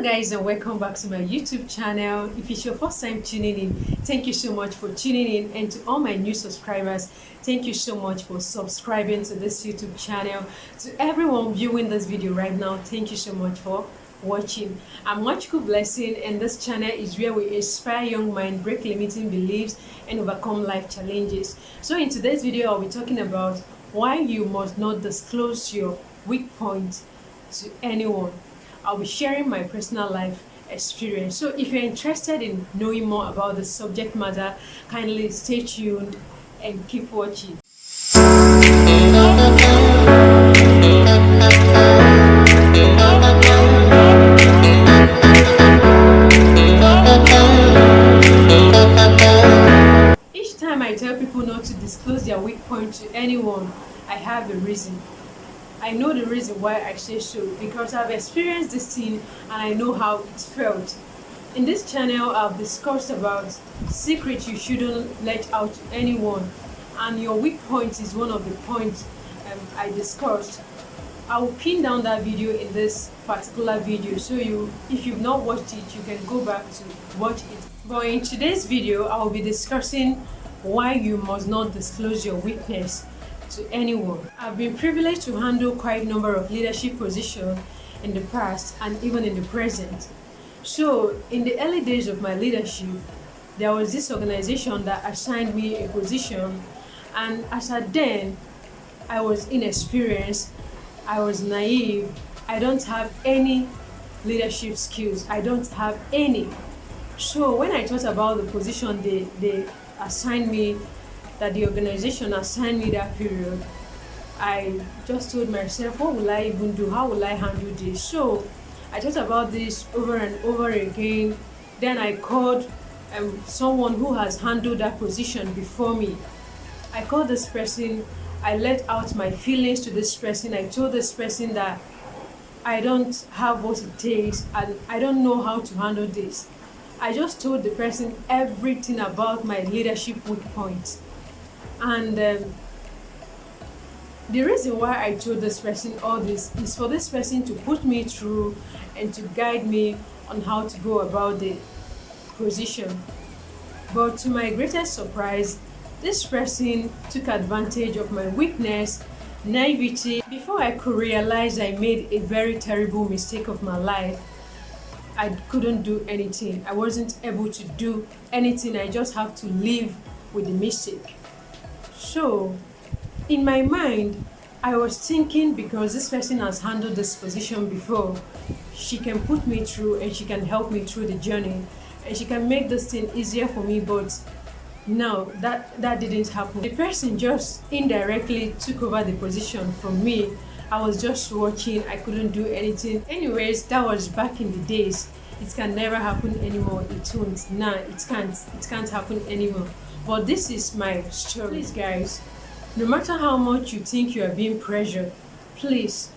Hello guys, and welcome back to my YouTube channel. If it's your first time tuning in, thank you so much for tuning in, and to all my new subscribers, thank you so much for subscribing to this YouTube channel. To everyone viewing this video right now, thank you so much for watching. I'm Magical Blessing, and this channel is where we inspire young minds, break limiting beliefs, and overcome life challenges. So in today's video, I'll be talking about why you must not disclose your weak point to anyone. I'll be sharing my personal life experience. So if you're interested in knowing more about the subject matter, kindly stay tuned and keep watching. Each time I tell people not to disclose their weak point to anyone, I have a reason. I know the reason why I say so, because I've experienced this thing and I know how it felt. In this channel, I've discussed about secrets you shouldn't let out to anyone, and your weak point is one of the points I discussed. I will pin down that video in this particular video, so if you've not watched it, you can go back to watch it. But in today's video, I will be discussing why you must not disclose your weakness to anyone. I've been privileged to handle quite a number of leadership positions in the past and even in the present. So in the early days of my leadership, there was this organization that assigned me a position, and as at then, I was inexperienced, I was naive, I don't have any leadership skills, I don't have any. So when I thought about the position they assigned me, that the organization assigned me that period, I just told myself, what will I even do? How will I handle this? So I thought about this over and over again. Then I called someone who has handled that position before me. I called this person, I let out my feelings to this person. I told this person that I don't have what it takes and I don't know how to handle this. I just told the person everything about my leadership weak points. And the reason why I told this person all this is for this person to put me through and to guide me on how to go about the position. But to my greatest surprise, this person took advantage of my weakness, naivety. Before I could realize I made a very terrible mistake of my life, I couldn't do anything. I wasn't able to do anything. I just have to live with the mistake. So, in my mind, I was thinking, because this person has handled this position before, she can put me through and she can help me through the journey and she can make this thing easier for me. But no, that didn't happen. The person just indirectly took over the position from me. I was just watching, I couldn't do anything. Anyways, that was back in the days. It can never happen anymore. It won't. Nah, it can't happen anymore. But this is my story. Please guys, no matter how much you think you are being pressured, please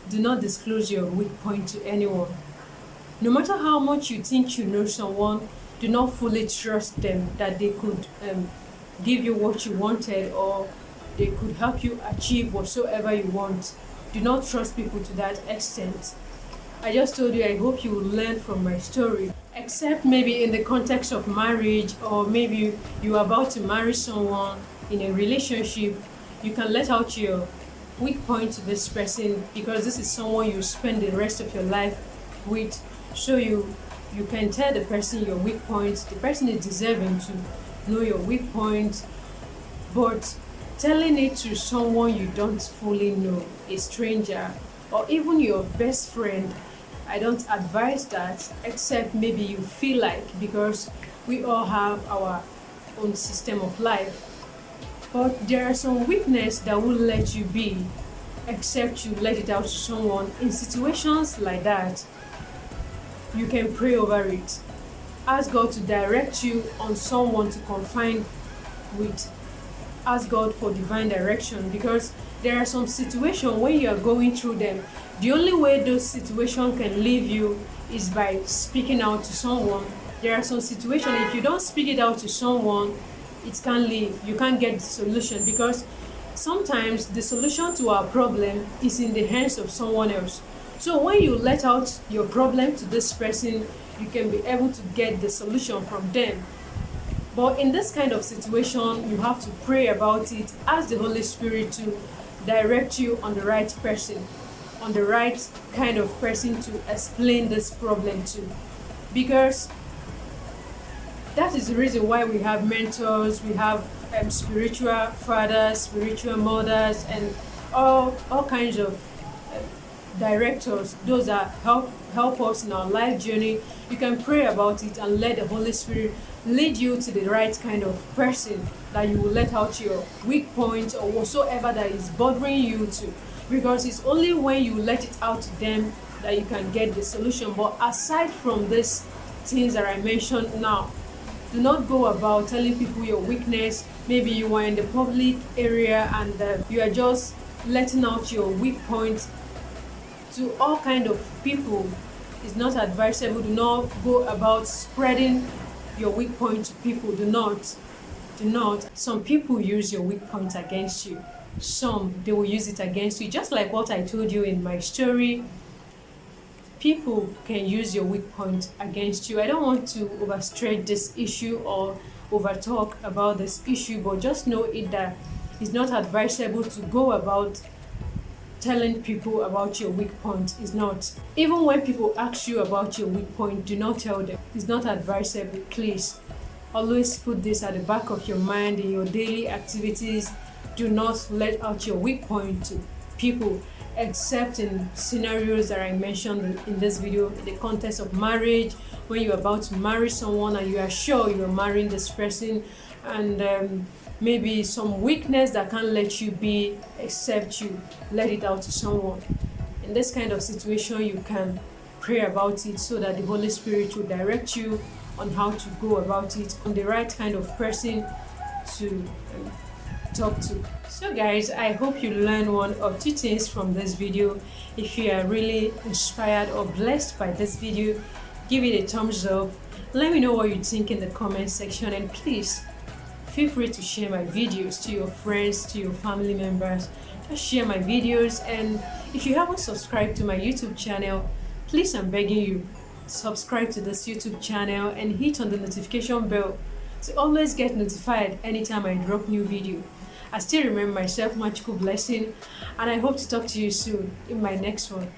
do not disclose your weak point to anyone. No matter how much you think you know someone, do not fully trust them that they could give you what you wanted, or they could help you achieve whatsoever you want. Do not trust people to that extent. I just told you, I hope you will learn from my story. Except maybe in the context of marriage, or maybe you are about to marry someone in a relationship, you can let out your weak point to this person, because this is someone you spend the rest of your life with. So you can tell the person your weak points. The person is deserving to know your weak points, but telling it to someone you don't fully know, a stranger, or even your best friend, I don't advise that, except maybe you feel like, because we all have our own system of life. But there are some weakness that won't let you be, except you let it out to someone. In situations like that, you can pray over it. Ask God to direct you on someone to confide with. Ask God for divine direction, because there are some situations when you are going through them, the only way those situations can leave you is by speaking out to someone. There are some situations, if you don't speak it out to someone, it can't leave. You can't get the solution, because sometimes the solution to our problem is in the hands of someone else. So when you let out your problem to this person, you can be able to get the solution from them. But in this kind of situation, you have to pray about it, ask the Holy Spirit to direct you on the right person, on the right kind of person to explain this problem to. Because that is the reason why we have mentors, we have spiritual fathers, spiritual mothers, and all kinds of directors, those that help us in our life journey. You can pray about it and let the Holy Spirit lead you to the right kind of person that you will let out your weak points or whatsoever that is bothering you to. Because it's only when you let it out to them that you can get the solution. But aside from these things that I mentioned now, do not go about telling people your weakness. Maybe you are in the public area and you are just letting out your weak points to all kind of people. It's not advisable. Do not go about spreading your weak point to people. Do not. Some people use your weak point against you. Some, they will use it against you. Just like what I told you in my story, people can use your weak point against you. I don't want to overstretch this issue or overtalk about this issue, but just know it that it's not advisable to go about telling people about your weak point. Is not. Even when people ask you about your weak point, do not tell them. It's not advisable. Please always put this at the back of your mind in your daily activities. Do not let out your weak point to people, except in scenarios that I mentioned in this video, in the context of marriage, when you're about to marry someone and you are sure you're marrying this person, and maybe some weakness that can't let you be, except you let it out to someone. In this kind of situation, you can pray about it so that the Holy Spirit will direct you on how to go about it, on the right kind of person to talk to. So guys, I hope you learned one or two things from this video. If you are really inspired or blessed by this video, give it a thumbs up. Let me know what you think in the comment section, and please feel free to share my videos to your friends, to your family members. Just share my videos, and if you haven't subscribed to my YouTube channel, please, I'm begging you, subscribe to this YouTube channel and hit on the notification bell to always get notified anytime I drop new video. I still remember myself, Magical Blessing, and I hope to talk to you soon in my next one.